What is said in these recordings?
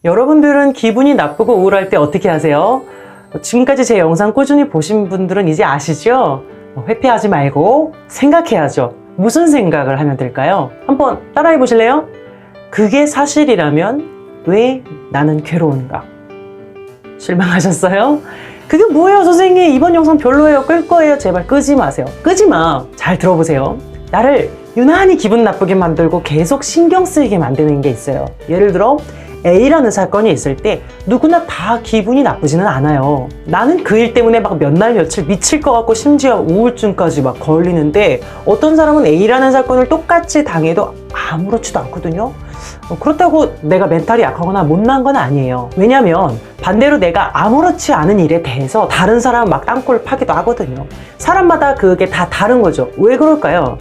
여러분들은 기분이 나쁘고 우울할 때 어떻게 하세요? 지금까지 제 영상 꾸준히 보신 분들은 이제 아시죠? 회피하지 말고 생각해야죠. 무슨 생각을 하면 될까요? 한번 따라해 보실래요? 그게 사실이라면 왜 나는 괴로운가? 실망하셨어요? 그게 뭐예요, 선생님? 이번 영상 별로예요. 끌 거예요. 제발 끄지 마세요. 끄지 마. 잘 들어보세요. 나를 유난히 기분 나쁘게 만들고 계속 신경 쓰이게 만드는 게 있어요. 예를 들어 A라는 사건이 있을 때 누구나 다 기분이 나쁘지는 않아요. 나는 그 일 때문에 막 몇 날 며칠 미칠 것 같고 심지어 우울증까지 막 걸리는데 어떤 사람은 A라는 사건을 똑같이 당해도 아무렇지도 않거든요. 그렇다고 내가 멘탈이 약하거나 못난 건 아니에요. 왜냐면 반대로 내가 아무렇지 않은 일에 대해서 다른 사람은 막 땅굴 파기도 하거든요. 사람마다 그게 다 다른 거죠. 왜 그럴까요?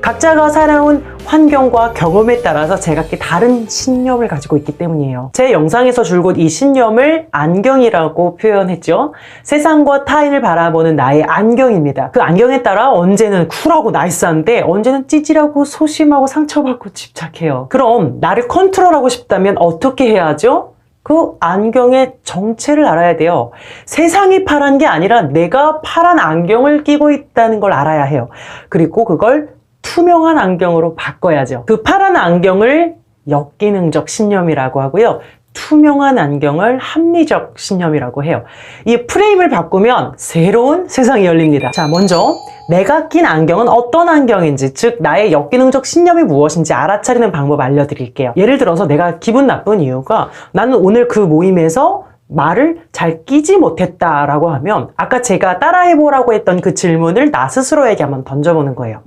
각자가 살아온 환경과 경험에 따라서 제각기 다른 신념을 가지고 있기 때문이에요. 제 영상에서 줄곧 이 신념을 안경이라고 표현했죠. 세상과 타인을 바라보는 나의 안경입니다. 그 안경에 따라 언제는 쿨하고 나이스한데 언제는 찌질하고 소심하고 상처받고 집착해요. 그럼 나를 컨트롤하고 싶다면 어떻게 해야 하죠? 그 안경의 정체를 알아야 돼요. 세상이 파란 게 아니라 내가 파란 안경을 끼고 있다는 걸 알아야 해요. 그리고 그걸 투명한 안경으로 바꿔야죠. 그 파란 안경을 역기능적 신념이라고 하고요. 투명한 안경을 합리적 신념이라고 해요. 이 프레임을 바꾸면 새로운 세상이 열립니다. 자, 먼저 내가 낀 안경은 어떤 안경인지, 즉 나의 역기능적 신념이 무엇인지 알아차리는 방법 알려드릴게요. 예를 들어서 내가 기분 나쁜 이유가 나는 오늘 그 모임에서 말을 잘 끼지 못했다라고 하면 아까 제가 따라해보라고 했던 그 질문을 나 스스로에게 한번 던져보는 거예요.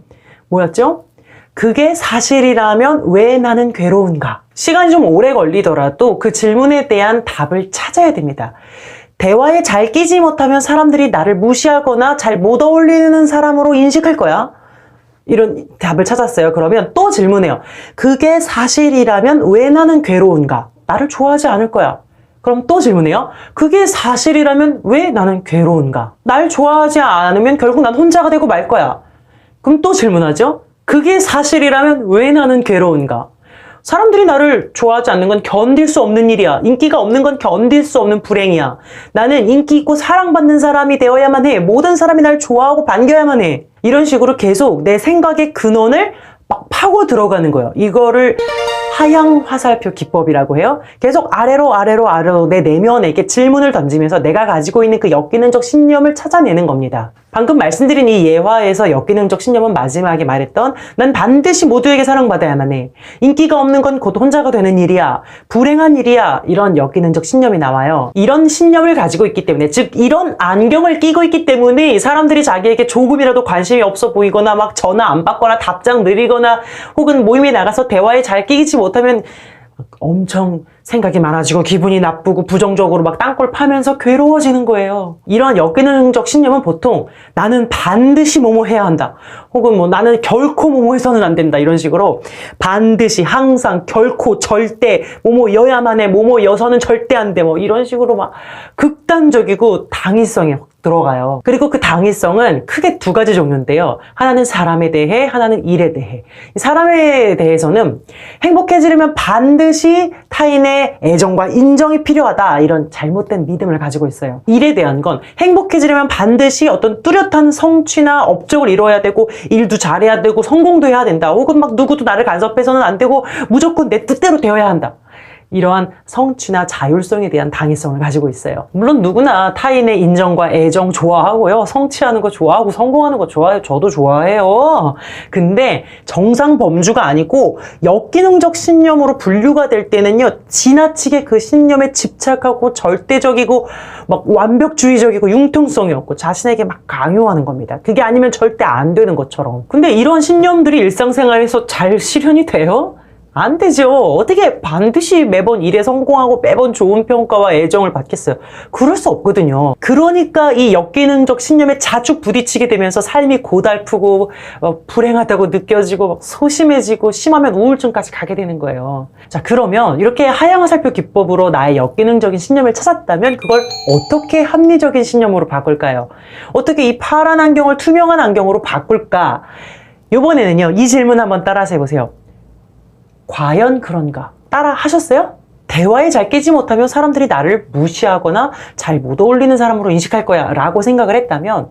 뭐였죠? 그게 사실이라면 왜 나는 괴로운가? 시간이 좀 오래 걸리더라도 그 질문에 대한 답을 찾아야 됩니다. 대화에 잘 끼지 못하면 사람들이 나를 무시하거나 잘 못 어울리는 사람으로 인식할 거야. 이런 답을 찾았어요. 그러면 또 질문해요. 그게 사실이라면 왜 나는 괴로운가? 나를 좋아하지 않을 거야. 그럼 또 질문해요. 그게 사실이라면 왜 나는 괴로운가? 날 좋아하지 않으면 결국 난 혼자가 되고 말 거야. 그럼 또 질문하죠. 그게 사실이라면 왜 나는 괴로운가? 사람들이 나를 좋아하지 않는 건 견딜 수 없는 일이야. 인기가 없는 건 견딜 수 없는 불행이야. 나는 인기 있고 사랑받는 사람이 되어야만 해. 모든 사람이 날 좋아하고 반겨야만 해. 이런 식으로 계속 내 생각의 근원을 막 파고 들어가는 거예요. 이거를 하향 화살표 기법이라고 해요. 계속 아래로 내 내면에 이렇게 질문을 던지면서 내가 가지고 있는 그 역기능적 신념을 찾아내는 겁니다. 방금 말씀드린 이 예화에서 역기능적 신념은 마지막에 말했던 난 반드시 모두에게 사랑받아야만 해. 인기가 없는 건 곧 혼자가 되는 일이야. 불행한 일이야. 이런 역기능적 신념이 나와요. 이런 신념을 가지고 있기 때문에, 즉 이런 안경을 끼고 있기 때문에 사람들이 자기에게 조금이라도 관심이 없어 보이거나 막 전화 안 받거나 답장 느리거나 혹은 모임에 나가서 대화에 잘 끼지 못하면 엄청 생각이 많아지고 기분이 나쁘고 부정적으로 막 땅굴 파면서 괴로워지는 거예요. 이런 역기능적 신념은 보통 나는 반드시 뭐뭐 해야 한다. 혹은 뭐 나는 결코 뭐뭐 해서는 안 된다. 이런 식으로 반드시 항상 결코 절대 뭐뭐여야만 해. 뭐뭐여서는 절대 안 돼. 뭐 이런 식으로 막 극단적이고 당위성이 확 들어가요. 그리고 그 당위성은 크게 두 가지 종류인데요. 하나는 사람에 대해, 하나는 일에 대해. 사람에 대해서는 행복해지려면 반드시 타인의 애정과 인정이 필요하다. 이런 잘못된 믿음을 가지고 있어요. 일에 대한 건 행복해지려면 반드시 어떤 뚜렷한 성취나 업적을 이뤄야 되고 일도 잘해야 되고 성공도 해야 된다. 혹은 막 누구도 나를 간섭해서는 안 되고 무조건 내 뜻대로 되어야 한다. 이러한 성취나 자율성에 대한 당위성을 가지고 있어요. 물론 누구나 타인의 인정과 애정 좋아하고요. 성취하는 거 좋아하고 성공하는 거 좋아해요. 저도 좋아해요. 근데 정상 범주가 아니고 역기능적 신념으로 분류가 될 때는요. 지나치게 그 신념에 집착하고 절대적이고 막 완벽주의적이고 융통성이 없고 자신에게 막 강요하는 겁니다. 그게 아니면 절대 안 되는 것처럼. 근데 이런 신념들이 일상생활에서 잘 실현이 돼요? 안 되죠. 어떻게 반드시 매번 일에 성공하고 매번 좋은 평가와 애정을 받겠어요. 그럴 수 없거든요. 그러니까 이 역기능적 신념에 자주 부딪히게 되면서 삶이 고달프고 불행하다고 느껴지고 소심해지고 심하면 우울증까지 가게 되는 거예요. 자, 그러면 이렇게 하향화살표 기법으로 나의 역기능적인 신념을 찾았다면 그걸 어떻게 합리적인 신념으로 바꿀까요? 어떻게 이 파란 안경을 투명한 안경으로 바꿀까? 이번에는요. 이 질문 한번 따라서 해보세요. 과연 그런가? 따라 하셨어요? 대화에 잘 끼지 못하면 사람들이 나를 무시하거나 잘 못 어울리는 사람으로 인식할 거야 라고 생각을 했다면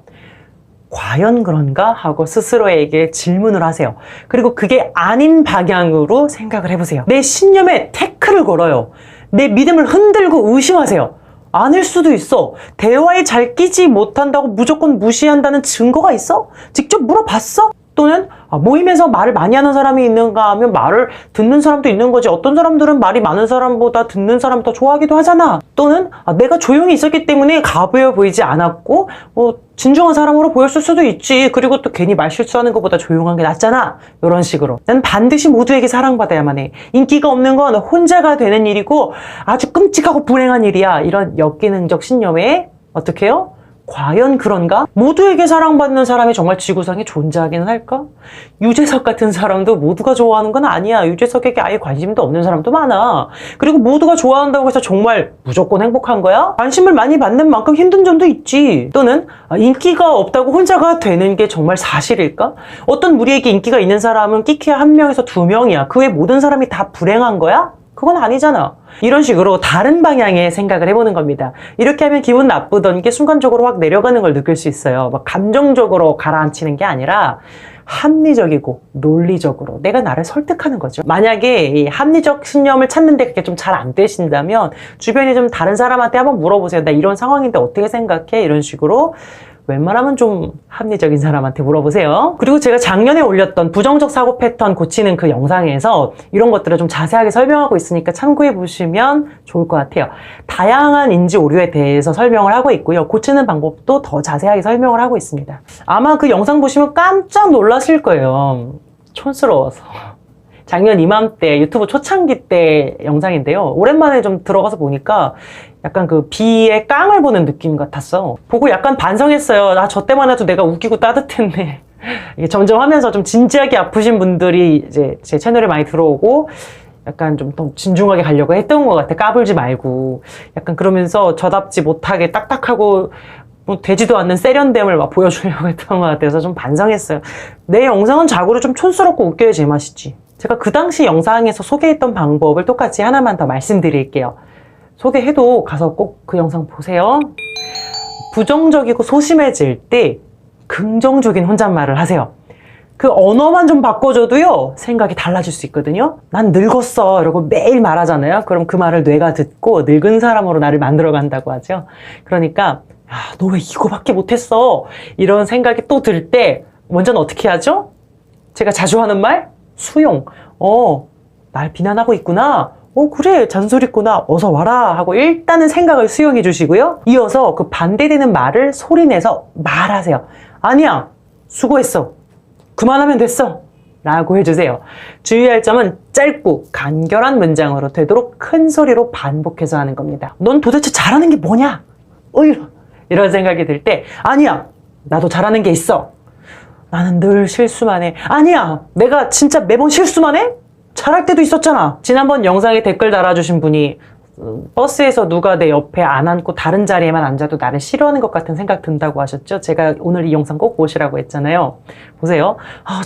과연 그런가 하고 스스로에게 질문을 하세요. 그리고 그게 아닌 방향으로 생각을 해보세요. 내 신념에 태클을 걸어요. 내 믿음을 흔들고 의심하세요. 아닐 수도 있어. 대화에 잘 끼지 못한다고 무조건 무시한다는 증거가 있어? 직접 물어봤어? 또는 모임에서 말을 많이 하는 사람이 있는가 하면 말을 듣는 사람도 있는 거지. 어떤 사람들은 말이 많은 사람보다 듣는 사람을 더 좋아하기도 하잖아. 또는 내가 조용히 있었기 때문에 가부여 보이지 않았고 진중한 사람으로 보였을 수도 있지. 그리고 또 괜히 말 실수하는 것보다 조용한 게 낫잖아. 이런 식으로. 난 반드시 모두에게 사랑받아야만 해. 인기가 없는 건 혼자가 되는 일이고 아주 끔찍하고 불행한 일이야. 이런 역기능적 신념에 어떻게 해요? 과연 그런가? 모두에게 사랑받는 사람이 정말 지구상에 존재하기는 할까? 유재석 같은 사람도 모두가 좋아하는 건 아니야. 유재석에게 아예 관심도 없는 사람도 많아. 그리고 모두가 좋아한다고 해서 정말 무조건 행복한 거야? 관심을 많이 받는 만큼 힘든 점도 있지. 또는 인기가 없다고 혼자가 되는 게 정말 사실일까? 어떤 무리에게 인기가 있는 사람은 끼키야 1명에서 2명이야. 그 외 모든 사람이 다 불행한 거야? 그건 아니잖아. 이런 식으로 다른 방향의 생각을 해보는 겁니다. 이렇게 하면 기분 나쁘던 게 순간적으로 확 내려가는 걸 느낄 수 있어요. 막 감정적으로 가라앉히는 게 아니라 합리적이고 논리적으로 내가 나를 설득하는 거죠. 만약에 이 합리적 신념을 찾는데 그게 좀 잘 안 되신다면 주변에 좀 다른 사람한테 한번 물어보세요. 나 이런 상황인데 어떻게 생각해? 이런 식으로 웬만하면 좀 합리적인 사람한테 물어보세요. 그리고 제가 작년에 올렸던 부정적 사고 패턴 고치는 그 영상에서 이런 것들을 좀 자세하게 설명하고 있으니까 참고해 보시면 좋을 것 같아요. 다양한 인지 오류에 대해서 설명을 하고 있고요. 고치는 방법도 더 자세하게 설명을 하고 있습니다. 아마 그 영상 보시면 깜짝 놀라실 거예요. 촌스러워서. 작년 이맘때 유튜브 초창기 때 영상인데요. 오랜만에 좀 들어가서 보니까 약간 그 비의 깡을 보는 느낌 같았어. 보고 약간 반성했어요. 저 때만 해도 내가 웃기고 따뜻했네. 이게 점점 하면서 좀 진지하게 아프신 분들이 이제 제 채널에 많이 들어오고 약간 좀 더 진중하게 가려고 했던 것 같아. 까불지 말고. 약간 그러면서 저답지 못하게 딱딱하고 되지도 않는 세련됨을 막 보여주려고 했던 것 같아서 좀 반성했어요. 내 영상은 자고로 좀 촌스럽고 웃겨야 제맛이지. 제가 그 당시 영상에서 소개했던 방법을 똑같이 하나만 더 말씀드릴게요. 소개해도 가서 꼭 그 영상 보세요. 부정적이고 소심해질 때 긍정적인 혼잣말을 하세요. 그 언어만 좀 바꿔줘도요 생각이 달라질 수 있거든요. 난 늙었어 이러고 매일 말하잖아요. 그럼 그 말을 뇌가 듣고 늙은 사람으로 나를 만들어 간다고 하죠. 그러니까 너 왜 이거밖에 못했어? 이런 생각이 또 들 때 먼저는 어떻게 하죠? 제가 자주 하는 말? 수용. 날 비난하고 있구나. 그래 잔소리구나. 어서 와라 하고 일단은 생각을 수용해 주시고요. 이어서 그 반대되는 말을 소리내서 말하세요. 아니야 수고했어. 그만하면 됐어 라고 해주세요. 주의할 점은 짧고 간결한 문장으로 되도록 큰 소리로 반복해서 하는 겁니다. 넌 도대체 잘하는 게 뭐냐? 이런 생각이 들 때 아니야 나도 잘하는 게 있어. 나는 늘 실수만 해. 아니야 내가 진짜 매번 실수만 해? 잘할 때도 있었잖아. 지난번 영상에 댓글 달아주신 분이 버스에서 누가 내 옆에 안 앉고 다른 자리에만 앉아도 나를 싫어하는 것 같은 생각 든다고 하셨죠? 제가 오늘 이 영상 꼭 보시라고 했잖아요. 보세요.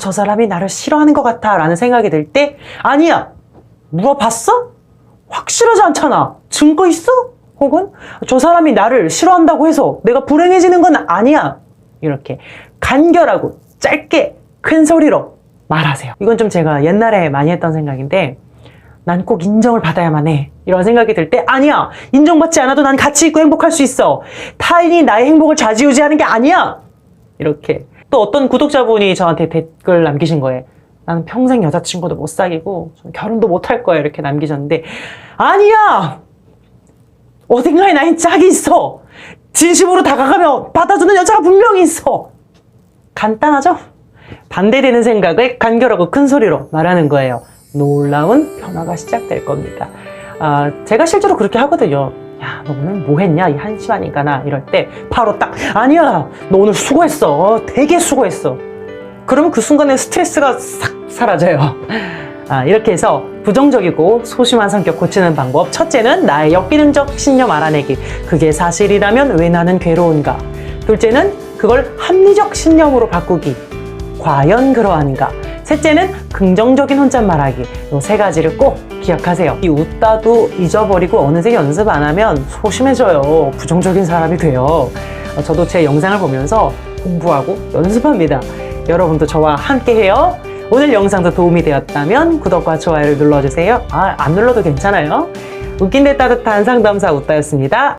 저 사람이 나를 싫어하는 것 같아 라는 생각이 들 때 아니야 물어봤어? 확실하지 않잖아. 증거 있어? 혹은 저 사람이 나를 싫어한다고 해서 내가 불행해지는 건 아니야. 이렇게 간결하고 짧게 큰 소리로 말하세요. 이건 좀 제가 옛날에 많이 했던 생각인데 난 꼭 인정을 받아야만 해. 이런 생각이 들 때 아니야. 인정받지 않아도 난 가치 있고 행복할 수 있어. 타인이 나의 행복을 좌지우지하는 게 아니야. 이렇게. 또 어떤 구독자분이 저한테 댓글 남기신 거예요. 나는 평생 여자친구도 못 사귀고 결혼도 못 할 거야. 이렇게 남기셨는데 아니야. 어딘가에 나의 짝이 있어. 진심으로 다가가면 받아주는 여자가 분명히 있어. 간단하죠? 반대되는 생각을 간결하고 큰 소리로 말하는 거예요. 놀라운 변화가 시작될 겁니다. 제가 실제로 그렇게 하거든요. 야, 너 오늘 뭐 했냐? 이 한심한 인간아. 이럴 때 바로 딱 아니야. 너 오늘 수고했어. 되게 수고했어. 그러면 그 순간에 스트레스가 싹 사라져요. 이렇게 해서 부정적이고 소심한 성격 고치는 방법. 첫째는 나의 역기능적 신념 알아내기. 그게 사실이라면 왜 나는 괴로운가? 둘째는 그걸 합리적 신념으로 바꾸기. 과연 그러한가? 셋째는 긍정적인 혼잣말하기. 이 세 가지를 꼭 기억하세요. 이 웃다도 잊어버리고 어느새 연습 안 하면 소심해져요. 부정적인 사람이 돼요. 저도 제 영상을 보면서 공부하고 연습합니다. 여러분도 저와 함께 해요. 오늘 영상도 도움이 되었다면 구독과 좋아요를 눌러주세요. 안 눌러도 괜찮아요. 웃긴 데 따뜻한 상담사 웃다였습니다.